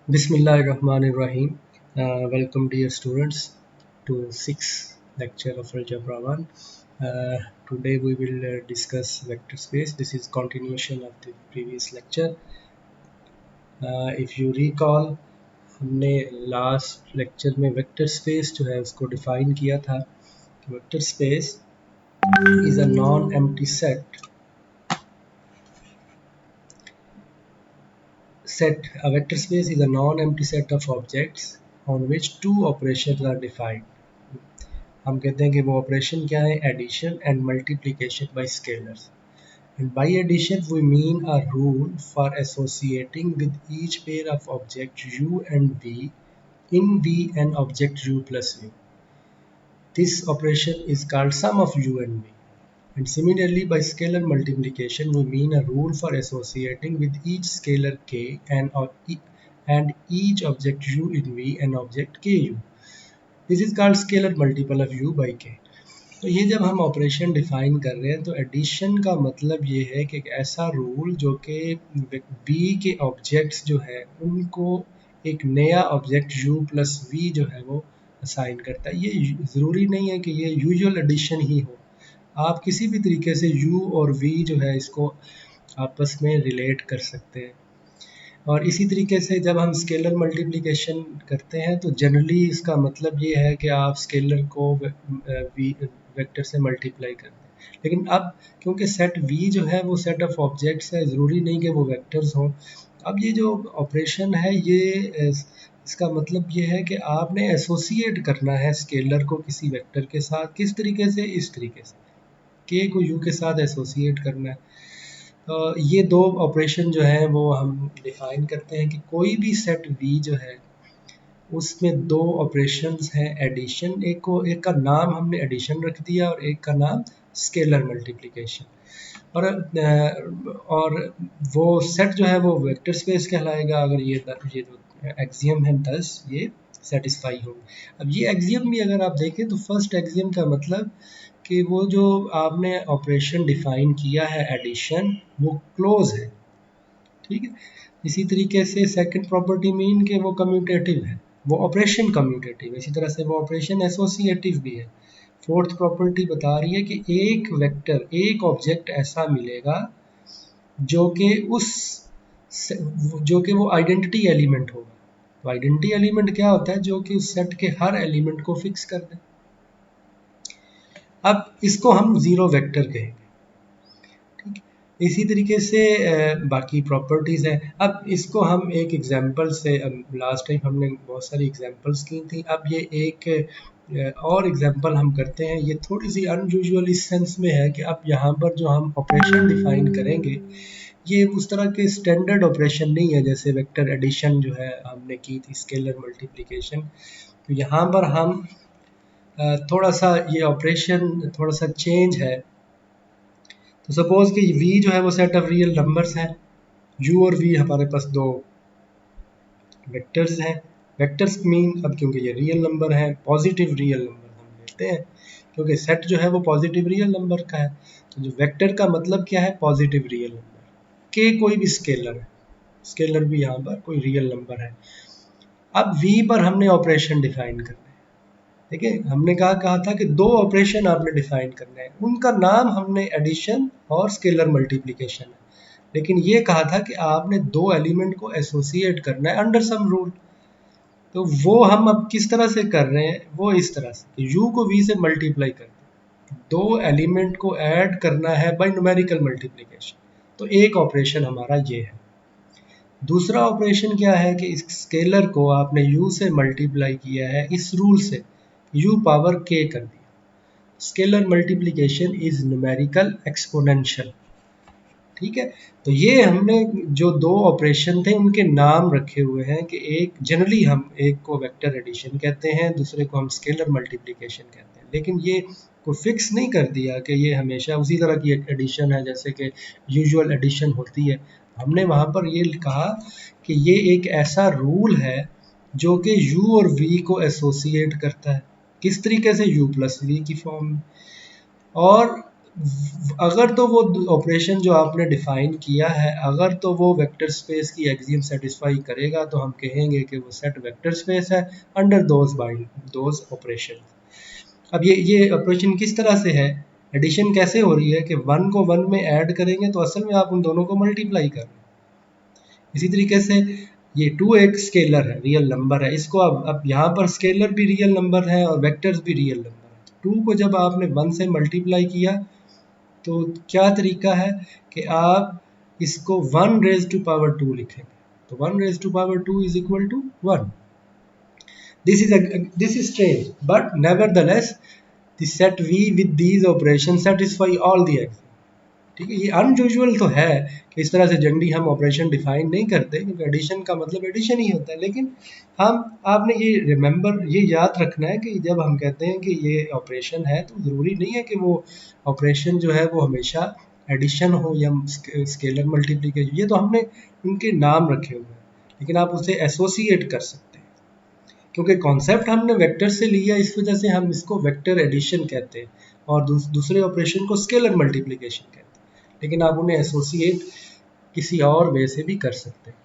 Bismillahirrahmanirrahim. Welcome dear students to 6th lecture of Algebra 1. Today we will discuss vector space. This is continuation of the previous lecture. If you recall, हमने last lecture में vector space जो है उसको define किया था. Vector space is a non empty set. A vector space is a non-empty set of objects on which two operations are defined. हम कहते हैं कि वो ऑपरेशन क्या है? Addition and multiplication by scalars. And by addition we mean a rule for associating with each pair of objects u and v in v and object u plus v. This operation is called sum of u and v. And similarly, by scalar multiplication, we mean a rule for associating with each scalar k and each object u in V and object ku. This is called scalar multiple of u by k. तो ये जब हम operation define कर रहे हैं तो addition का मतलब ये है कि एक ऐसा रूल जो कि v के ऑब्जेक्ट्स जो है उनको एक नया ऑब्जेक्ट u प्लस v जो है वो असाइन करता है. ये ज़रूरी नहीं है कि ये यूजुअल एडिशन ही हो. आप किसी भी तरीके से u और v जो है इसको आपस में रिलेट कर सकते हैं. और इसी तरीके से जब हम स्केलर मल्टीप्लिकेशन करते हैं तो जनरली इसका मतलब ये है कि आप स्केलर को वेक्टर से मल्टीप्लाई करते हैं. लेकिन अब क्योंकि सेट v जो है वो सेट ऑफ ऑब्जेक्ट्स है, ज़रूरी नहीं कि वो वेक्टर्स हों. अब ये जो ऑपरेशन है ये इसका मतलब ये है कि आपने एसोसिएट करना है स्केलर को किसी वेक्टर के साथ. किस तरीके से? इस तरीके से k को u के साथ एसोसिएट करना है. ये दो ऑपरेशन जो है वो हम डिफाइन करते हैं कि कोई भी सेट v जो है उसमें दो ऑपरेशंस हैं एडिशन. एक का नाम हमने एडिशन रख दिया और एक का नाम स्केलर मल्टीप्लिकेशन. और वो सेट जो है वो वेक्टर स्पेस कहलाएगा अगर ये जो एक्सियम है 10 ये सेटिस्फाई हो. अब ये एक्सियम भी अगर आप देखें तो फर्स्ट एक्सियम का मतलब कि वो जो आपने ऑपरेशन डिफाइन किया है एडिशन वो क्लोज है. ठीक है. इसी तरीके से सेकंड प्रॉपर्टी मीन कि वो कम्यूटेटिव है, वो ऑपरेशन कम्यूटेटिव है. इसी तरह से वो ऑपरेशन एसोसिएटिव भी है. फोर्थ प्रॉपर्टी बता रही है कि एक वेक्टर एक ऑब्जेक्ट ऐसा मिलेगा जो कि वो आइडेंटिटी एलिमेंट होगा. तो आइडेंटिटी एलिमेंट क्या होता है? जो कि उस सेट के हर एलिमेंट को फिक्स कर दे. अब इसको हम जीरो वेक्टर कहेंगे. ठीक. इसी तरीके से बाकी प्रॉपर्टीज़ हैं. अब इसको हम एक एग्जांपल से, लास्ट टाइम हमने बहुत सारी एग्जांपल्स की थी, अब ये एक और एग्जांपल हम करते हैं. ये थोड़ी सी अनयूजुअल इस सेंस में है कि अब यहाँ पर जो हम ऑपरेशन डिफाइन करेंगे ये उस तरह के स्टैंडर्ड ऑपरेशन नहीं है जैसे वेक्टर एडिशन जो है हमने की थी, स्केलर मल्टीप्लिकेशन. तो यहाँ पर हम थोड़ा सा ये ऑपरेशन थोड़ा सा चेंज है. तो सपोज कि v जो है वो सेट ऑफ रियल नंबर्स है, u और v हमारे पास दो वेक्टर्स हैं. वेक्टर्स मीन अब क्योंकि ये रियल नंबर है, पॉजिटिव रियल नंबर हम लेते हैं क्योंकि सेट जो है वो पॉजिटिव रियल नंबर का है. तो जो वेक्टर का मतलब क्या है? Positive real number. के कोई भी स्केलर है, स्केलर भी यहाँ पर कोई रियल नंबर है. अब v पर हमने ऑपरेशन डिफाइन करना है. ठीक है. हमने कहा था कि दो ऑपरेशन आपने डिफाइन करना है, उनका नाम हमने एडिशन और स्केलर मल्टीप्लिकेशन है. लेकिन ये कहा था कि आपने दो एलिमेंट को एसोसिएट करना है अंडर सम रूल. तो वो हम अब किस तरह से कर रहे हैं? वो इस तरह से u को v से मल्टीप्लाई करते हैं, दो एलिमेंट को ऐड करना है बाय न्यूमेरिकल मल्टीप्लिकेशन. तो एक ऑपरेशन हमारा ये है. दूसरा ऑपरेशन क्या है कि इस स्केलर को आपने u से मल्टीप्लाई किया है इस रूल से, u पावर k कर दिया. Scalar multiplication is numerical exponential. ठीक है. तो ये हमने जो दो ऑपरेशन थे उनके नाम रखे हुए हैं कि एक जनरली हम एक को वेक्टर एडिशन कहते हैं, दूसरे को हम स्केलर मल्टीप्लिकेशन कहते हैं. लेकिन ये को फिक्स नहीं कर दिया कि ये हमेशा उसी तरह की एक एडिशन है जैसे कि यूजुअल एडिशन होती है. हमने वहाँ पर ये कहा कि ये एक ऐसा रूल है जो कि u और v को एसोसिएट करता है. किस तरीके से? u प्लस v की फॉर्म में. और अगर तो वो ऑपरेशन जो आपने डिफाइन किया है, अगर तो वो वेक्टर स्पेस की एक्सियम सेटिस्फाई करेगा तो हम कहेंगे कि वो सेट वेक्टर स्पेस है अंडर दोज ऑपरेशन। अब ये ऑपरेशन किस तरह से है, एडिशन कैसे हो रही है कि वन को वन में ऐड करेंगे तो असल में आप उन दोनों को मल्टीप्लाई कर रहे हैं। इसी तरीके से ये टू एक स्केलर है, रियल नंबर है, इसको अब यहाँ पर स्केलर भी रियल नंबर है और वेक्टर्स भी रियल नंबर है। टू को जब आपने वन से मल्टीप्लाई किया तो क्या तरीका है कि आप इसको one raise to power two लिखेंगे, तो one raise to power two is equal to one. This is strange, but nevertheless the set V with these operations satisfy all the axioms। ठीक है, ये अनयूजुअल तो है कि इस तरह से जनरली हम ऑपरेशन डिफाइन नहीं करते क्योंकि एडिशन का मतलब एडिशन ही होता है, लेकिन हम आपने ये रिमेंबर ये याद रखना है कि जब हम कहते हैं कि ये ऑपरेशन है तो ज़रूरी नहीं है कि वो ऑपरेशन जो है वो हमेशा एडिशन हो या स्केलर मल्टीप्लिकेशन, ये तो हमने उनके नाम रखे हुए हैं, लेकिन आप उसे एसोसिएट कर सकते हैं क्योंकि कॉन्सेप्ट हमने वेक्टर से लिया, इस वजह से हम इसको वेक्टर एडिशन कहते हैं और दूसरे ऑपरेशन को स्केलर मल्टीप्लिकेशन कहते हैं, लेकिन आप उन्हें एसोसिएट किसी और वे से भी कर सकते हैं।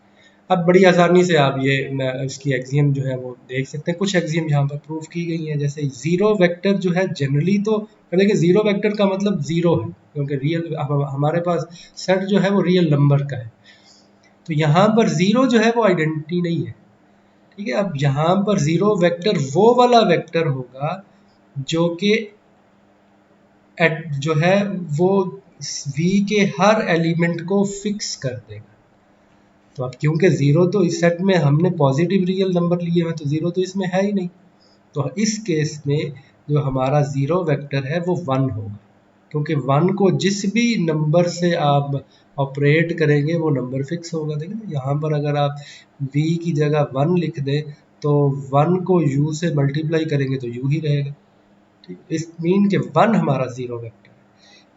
अब बड़ी आसानी से आप ये इसकी एक्सियम जो है वो देख सकते हैं, कुछ एक्सियम यहाँ पर प्रूव की गई हैं। जैसे जीरो वेक्टर जो है जनरली तो देखिए जीरो वेक्टर का मतलब जीरो है क्योंकि रियल हमारे पास सेट जो है वो रियल नंबर का है, तो यहाँ पर जीरो जो है वो आइडेंटिटी नहीं है। ठीक है, अब यहाँ पर जीरो वेक्टर वो वाला वेक्टर होगा जो कि जो है वो v के हर एलिमेंट को फिक्स कर देगा। तो अब क्योंकि जीरो तो इस सेट में हमने पॉजिटिव रियल नंबर लिए हुए तो जीरो तो इसमें है ही नहीं, तो इस केस में जो हमारा जीरो वेक्टर है वो वन होगा क्योंकि वन को जिस भी नंबर से आप ऑपरेट करेंगे वो नंबर फिक्स होगा। देखिए यहाँ पर अगर आप v की जगह वन लिख दें तो वन को u से मल्टीप्लाई करेंगे तो u ही रहेगा। ठीक, इस मीन के वन हमारा जीरो वेक्टर है।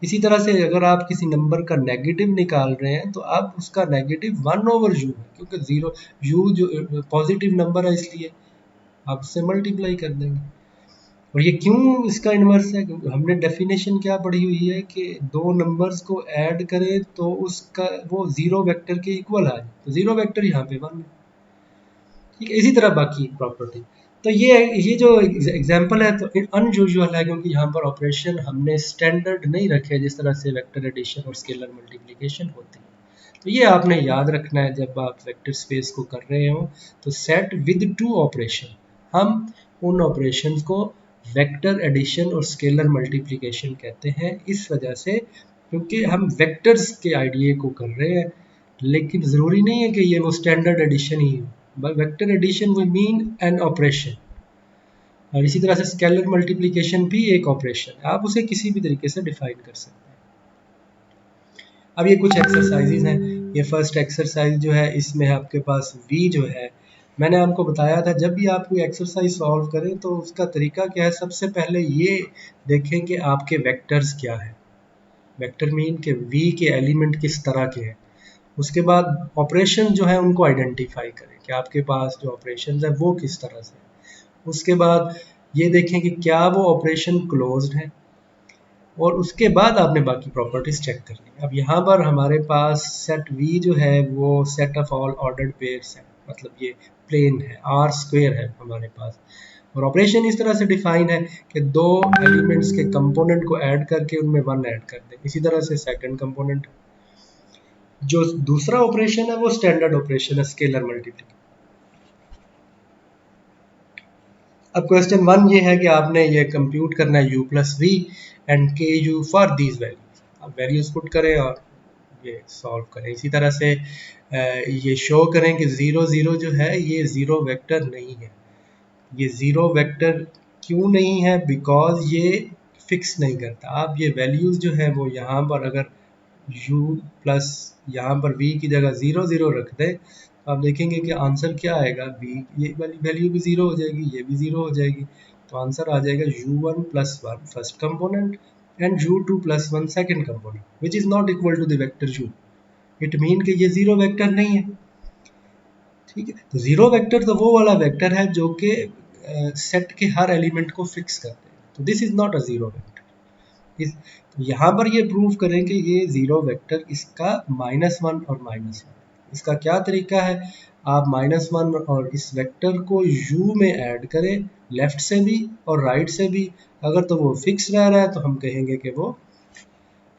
इसी तरह से अगर आप किसी नंबर का नेगेटिव निकाल रहे हैं तो आप उसका नेगेटिव वन ओवर यू है क्योंकि जीरो यू जो पॉजिटिव नंबर है इसलिए आप उससे मल्टीप्लाई कर देंगे। और ये क्यों इसका इन्वर्स है, क्योंकि हमने डेफिनेशन क्या पढ़ी हुई है कि दो नंबर्स को ऐड करें तो उसका वो जीरो वेक्टर के इक्वल आ जाए, तो जीरो वेक्टर यहाँ पे वन है। ठीक है, इसी तरह बाकी प्रॉपर्टी। तो ये जो एग्जांपल है तो अनयूजुअल है क्योंकि यहाँ पर ऑपरेशन हमने स्टैंडर्ड नहीं रखे जिस तरह से वेक्टर एडिशन और स्केलर मल्टीप्लिकेशन होती है। तो ये आपने याद रखना है जब आप वेक्टर स्पेस को कर रहे हो, तो सेट विद टू ऑपरेशन, हम उन ऑपरेशन को वेक्टर एडिशन और स्केलर मल्टीप्लिकेशन कहते हैं इस वजह से क्योंकि हम वेक्टर्स के आइडिया को कर रहे हैं, लेकिन ज़रूरी नहीं है कि ये वो स्टैंडर्ड एडिशन ही हो। By vector addition we mean an operation, और इसी तरह से स्केलर मल्टीप्लिकेशन भी एक ऑपरेशन है, आप उसे किसी भी तरीके से डिफाइन कर सकते हैं। अब ये कुछ एक्सरसाइजेज हैं। ये फर्स्ट एक्सरसाइज जो है इसमें आपके पास v जो है, मैंने आपको बताया था जब भी आप कोई एक्सरसाइज सॉल्व करें तो उसका तरीका क्या है, सबसे पहले ये देखें कि आपके वेक्टर्स क्या है, वेक्टर मीन के v के एलिमेंट किस तरह के हैं। उसके बाद ऑपरेशन जो है उनको आइडेंटिफाई करें कि आपके पास जो ऑपरेशन है वो किस तरह से है। उसके बाद ये देखें कि क्या वो ऑपरेशन क्लोज्ड है, और उसके बाद आपने बाकी प्रॉपर्टीज चेक करनी है। अब यहाँ पर हमारे पास सेट V जो है वो set of all ordered pairs है, मतलब ये प्लेन है, आर स्क्वेयर है हमारे पास, और ऑपरेशन इस तरह से डिफाइन है कि दो एलिमेंट्स के कंपोनेंट को ऐड करके उनमें वन ऐड कर दें। इसी तरह से सेकंड कंपोनेंट, जो दूसरा ऑपरेशन है वो स्टैंडर्ड ऑपरेशन है स्केलर मल्टीप्लिकेशन। अब क्वेश्चन वन ये है कि आपने ये कंप्यूट करना है u प्लस वी एंड के यू फॉर दीज वैल्यूज। अब वैल्यूज पुट करें और ये सॉल्व करें। इसी तरह से ये शो करें कि ज़ीरो ज़ीरो जो है ये ज़ीरो वेक्टर नहीं है। ये ज़ीरो वेक्टर क्यों नहीं है, बिकॉज ये फिक्स नहीं करता। आप ये वैल्यूज जो है वो यहाँ पर अगर u प्लस यहाँ पर v की जगह ज़ीरो ज़ीरो रख दें तो आप देखेंगे कि आंसर क्या आएगा, v ये वाली वैल्यू भी ज़ीरो हो जाएगी, ये भी ज़ीरो हो जाएगी, तो आंसर आ जाएगा u1 plus one first component and u2 plus one second component which is not equal to the vector u। It mean कि ये ज़ीरो वेक्टर नहीं है। ठीक है, तो ज़ीरो वेक्टर तो वो वाला वेक्टर है जो कि सेट के हर एलिमेंट को फिक्स करते हैं, तो this is not a zero vector. इस यहाँ पर ये प्रूव करें कि ये ज़ीरो वेक्टर इसका -1 और -1। इसका क्या तरीका है, आप -1 और इस वेक्टर को u में ऐड करें, लेफ्ट से भी और राइट से भी। अगर तो वो फिक्स रह रहा है तो हम कहेंगे कि वो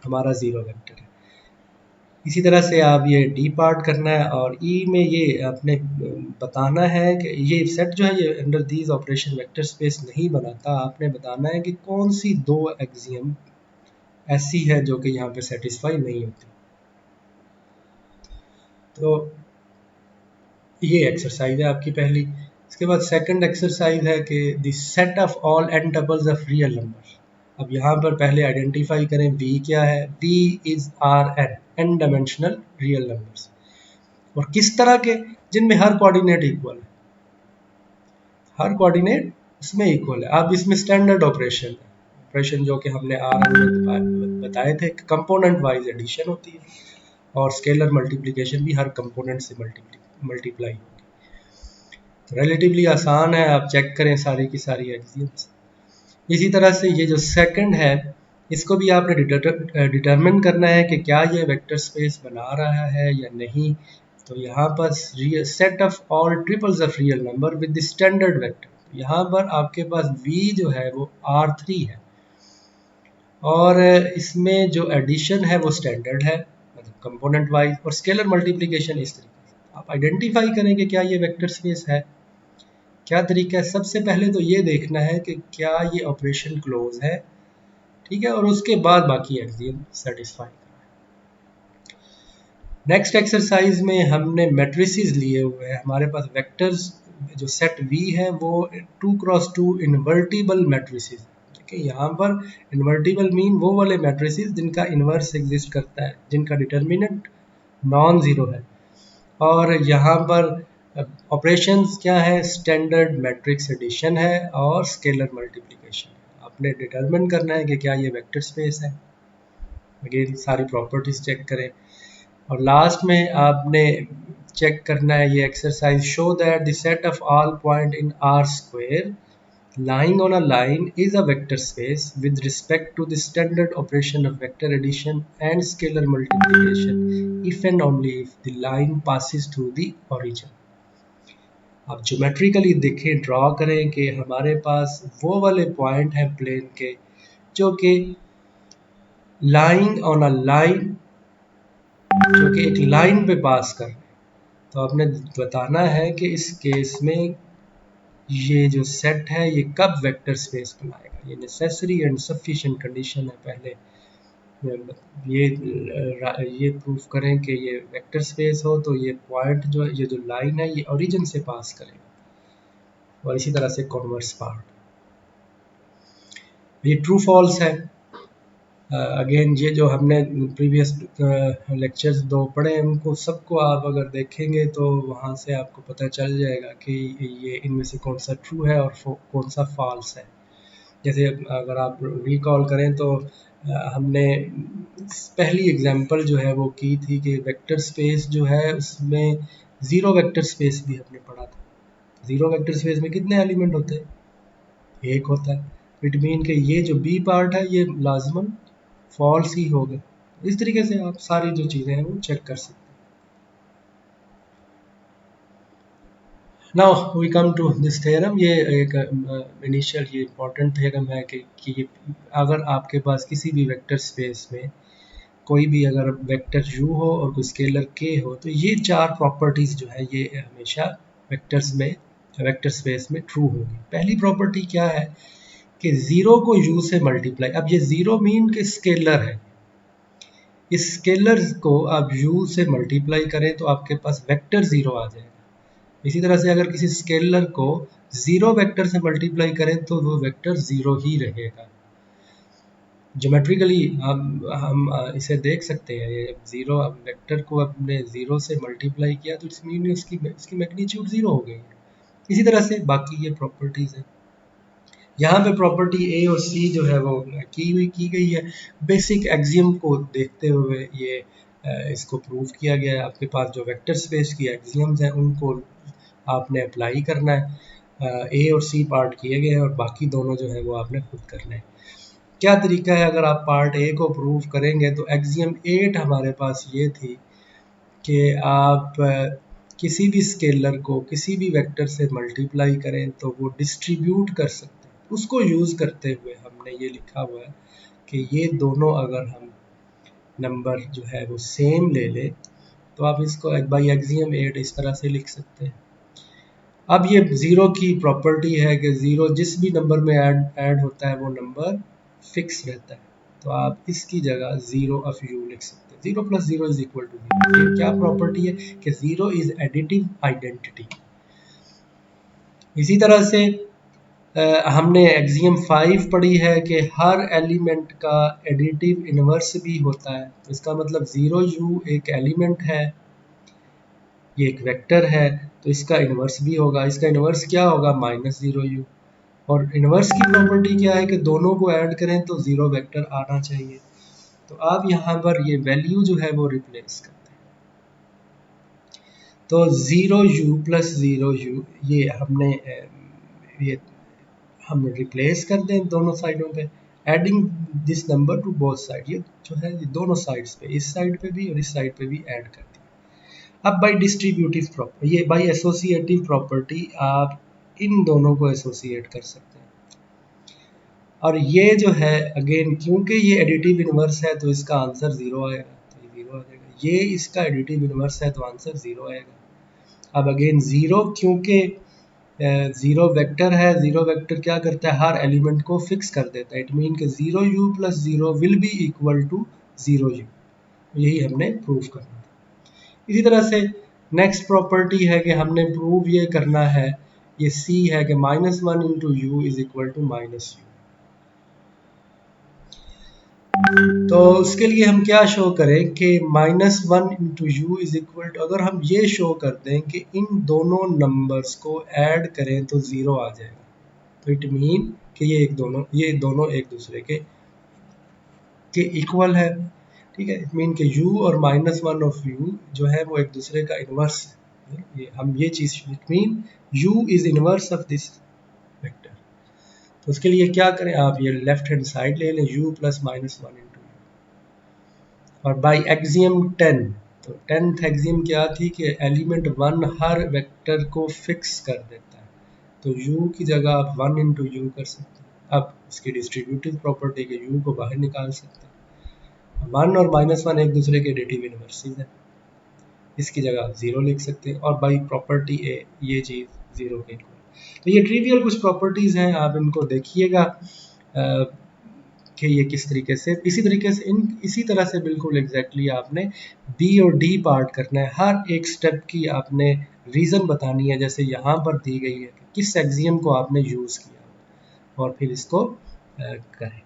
हमारा ज़ीरो वेक्टर है। इसी तरह से आप ये डी पार्ट करना है, और ई में ये आपने बताना है कि ये सेट जो है ये under these operation vector space नहीं बनाता। आपने बताना है कि कौन सी दो एक्सियम ऐसी है जो कि यहाँ पे सेटिस्फाई नहीं होती। तो ये एक्सरसाइज है आपकी पहली। इसके बाद सेकंड एक्सरसाइज है कि the set of all n doubles of real number. अब यहाँ पर पहले आइडेंटिफाई करें v क्या है। v is R n dimensional real numbers, और किस तरह के, जिनमें हर कोऑर्डिनेट इक्वल है, हर कोऑर्डिनेट इसमें इक्वल है। अब इसमें स्टैंडर्ड ऑपरेशन जो कि हमने आर में बताए थे, कंपोनेंट वाइज एडिशन होती है और स्केलर मल्टीप्लिकेशन भी हर कंपोनेंट से मल्टीप्लाई होगी। तो रिलेटिवली आसान है, आप चेक करें सारी की सारी एक्सियम्स। इसी तरह से ये जो सेकंड है, इसको भी आपने डिटरमिन करना है कि क्या ये वेक्टर स्पेस बना रहा है या नहीं। तो यहाँ पर set of all triples of real number with the standard vector. यहाँ पर आपके पास v जो है वो R3 है, और इसमें जो एडिशन है वो स्टैंडर्ड है, मतलब कंपोनेंट वाइज, और स्केलर मल्टीप्लिकेशन इस तरीके से। आप आइडेंटिफाई करें कि क्या ये वेक्टर स्पेस है। क्या तरीका है, सबसे पहले तो ये देखना है कि क्या ये ऑपरेशन क्लोज है, ठीक है, और उसके बाद बाकी एक्सियम सेटिस्फाई करना है। नेक्स्ट एक्सरसाइज में हमने मैट्रिसेस लिए हुए हैं, हमारे पास वेक्टर्स जो सेट V है वो 2x2 इन्वर्टिबल मैट्रिसेस। देखिए यहाँ पर इन्वर्टिबल मीन वो वाले मैट्रिसेस जिनका इन्वर्स एग्जिस्ट करता है, जिनका डिटर्मिनेंट नॉन ज़ीरो है। और यहाँ पर ऑपरेशंस क्या है, स्टैंडर्ड मैट्रिक्स एडिशन है और स्केलर मल्टीप्लिकेशन है। आपने डिटरमिन करना है कि क्या ये वेक्टर स्पेस है। अगेन सारी प्रॉपर्टीज चेक करें, और लास्ट में आपने चेक करना है ये exercise, show that the set of all point in are square lying on a line is a vector space with respect to the standard operation of vector addition and scalar multiplication if and only if the line passes through the origin। आप geometrically देखें, draw करें कि हमारे पास वो वाले point हैं plane के जो कि लाइंग ऑन अ लाइन, जो कि एक लाइन पे पास कर रहे हैं। तो आपने बताना है कि इस केस में ये जो सेट है ये कब वेक्टर स्पेस बनाएगा। ये नेसेसरी एंड सफिशिएंट कंडीशन है। पहले ये प्रूफ करें कि ये वेक्टर स्पेस हो, तो ये पॉइंट जो ये जो लाइन है ये ओरिजिन से पास करेगा, और इसी तरह से कॉन्वर्स पार्ट। ये ट्रू फॉल्स है। अगेन ये जो हमने प्रीवियस लेक्चर्स दो पढ़े हैं उनको सबको आप अगर देखेंगे तो वहाँ से आपको पता चल जाएगा कि ये इनमें से कौन सा ट्रू है और कौन सा फॉल्स है। जैसे अगर आप रिकॉल करें तो हमने पहली एग्जांपल जो है वो की थी कि वेक्टर स्पेस जो है उसमें ज़ीरो वेक्टर स्पेस भी हमने पढ़ा था। ज़ीरो वेक्टर स्पेस में कितने एलिमेंट होते हैं, एक होता है। इट मीन कि ये जो बी पार्ट है ये लाजमन फॉल्स ही होगा। इस तरीके से आप सारी जो चीज़ें हैं वो चेक कर सकते हैं। Now we come to this theorem. ये एक इनिशियल ये इम्पॉर्टेंट थ्योरम है कि अगर आपके पास किसी भी वेक्टर स्पेस में कोई भी अगर वेक्टर u हो और कोई स्केलर k हो, तो ये चार प्रॉपर्टीज़ जो है ये हमेशा वेक्टर स्पेस में ट्रू होगी। पहली प्रॉपर्टी क्या है कि ज़ीरो को u से मल्टीप्लाई। अब ये ज़ीरो मीन के स्केलर है, इस स्केलर को आप u से मल्टीप्लाई करें तो आपके पास वेक्टर ज़ीरो आ जाएगा। इसी तरह से अगर किसी स्केलर को ज़ीरो वेक्टर से मल्टीप्लाई करें तो वो वेक्टर ज़ीरो ही रहेगा। ज्योमेट्रिकली हम इसे देख सकते हैं। ये ज़ीरो वेक्टर को अपने ज़ीरो से मल्टीप्लाई किया तो इट्स मीन इसकी मैग्नीट्यूड ज़ीरो हो गई। इसी तरह से बाकी ये प्रॉपर्टीज़ है। यहाँ पे प्रॉपर्टी ए और सी जो है वो की गई है। बेसिक एक्सियम को देखते हुए ये इसको प्रूव किया गया है। आपके पास जो वेक्टर स्पेस की एक्सियम्स हैं उनको आपने अप्लाई करना है। ए और सी पार्ट किए गए हैं और बाकी दोनों जो है वो आपने खुद करना है। क्या तरीका है, अगर आप पार्ट ए को प्रूव करेंगे तो एक्सियम 8 हमारे पास ये थी कि आप किसी भी स्केलर को किसी भी वेक्टर से मल्टीप्लाई करें तो वो डिस्ट्रीब्यूट कर सकते हैं। उसको यूज़ करते हुए हमने ये लिखा हुआ है कि ये दोनों अगर हम नंबर जो है वो सेम ले लें तो आप इसको बाई एक्सियम 8 इस तरह से लिख सकते हैं। अब ये ज़ीरो की प्रॉपर्टी है कि ज़ीरो जिस भी नंबर में ऐड होता है वो नंबर फिक्स रहता है, तो आप इसकी जगह ज़ीरो ऑफ यू लिख सकते हैं। Zero plus zero is equal to zero. ये क्या प्रॉपर्टी है कि ज़ीरो इज एडिटिव आइडेंटिटी। इसी तरह से हमने एक्सियम 5 पढ़ी है कि हर एलिमेंट का एडिटिव इनवर्स भी होता है। तो इसका मतलब ज़ीरो यू एक एलिमेंट है, ये एक वेक्टर है, तो इसका इन्वर्स भी होगा। इसका इन्वर्स क्या होगा, माइनस ज़ीरो यू। और इन्वर्स की प्रॉपर्टी क्या है कि दोनों को ऐड करें तो ज़ीरो वेक्टर आना चाहिए। तो आप यहाँ पर ये वैल्यू जो है वो रिप्लेस करते हैं, तो zero u plus zero you ये हमने ये हम रिप्लेस कर दें दोनों साइडों पे, adding this number two both side. ये जो है ये दोनों साइड्स पे, इस साइड पे भी और इस साइड पे भी ऐड कर दिया। अब बाय डिस्ट्रीब्यूटिव प्रॉपर्टी, ये बाय एसोसिएटिव प्रॉपर्टी आप इन दोनों को एसोसिएट कर सकते हैं। और ये जो है अगेन क्योंकि ये एडिटिव इनवर्स है तो इसका आंसर ज़ीरो आएगा, तो ये ज़ीरो आ जाएगा। ये इसका एडिटिव इनवर्स है तो आंसर ज़ीरो आएगा। अब अगेन ज़ीरो क्योंकि ज़ीरो वेक्टर है, ज़ीरो वेक्टर क्या करता है, हर एलिमेंट को फिक्स कर देता है। इट मीन कि zero u plus zero will be equal to zero u. यही हमने प्रूव करना था। इसी तरह से नेक्स्ट प्रॉपर्टी है कि हमने प्रूव ये करना है, ये सी है कि minus one into u is equal to minus u. तो उसके लिए हम क्या शो करें कि minus one into u is equal to, अगर हम ये शो कर दें कि इन दोनों नंबर्स को ऐड करें तो ज़ीरो आ जाएगा, तो इट मीन कि ये दोनों एक दूसरे के इक्वल है। ठीक है, इट मीन कि u और माइनस वन ऑफ u जो है वो एक दूसरे का इन्वर्स है। ये हम ये चीज़, it mean u is inverse of this vector. तो उसके लिए क्या करें, आप ये लेफ्ट हैंड साइड ले लें, u plus minus one into you. और बाई एक्सियम 10, तो 10th एक्सियम क्या थी कि एलिमेंट वन हर वेक्टर को फिक्स कर देता है, तो u की जगह आप वन इंटू यू कर सकते हैं। अब इसकी डिस्ट्रीब्यूटिव प्रॉपर्टी के u को बाहर निकाल सकते हैं। वन और माइनस वन एक दूसरे के एडिटिव इनवर्सेस हैं, इसकी जगह आप ज़ीरो लिख सकते हैं। और बाई प्रॉपर्टी ए ये चीज़ ज़ीरो के इक्वल। तो ये ट्रिवियल कुछ प्रॉपर्टीज़ हैं, आप इनको देखिएगा कि ये किस तरीके से, इसी तरीके से इसी तरह से बिल्कुल एग्जैक्टली आपने बी और डी पार्ट करना है। हर एक स्टेप की आपने रीज़न बतानी है, जैसे यहाँ पर दी गई है कि किस एक्सियम को आपने यूज़ किया और फिर इसको करें।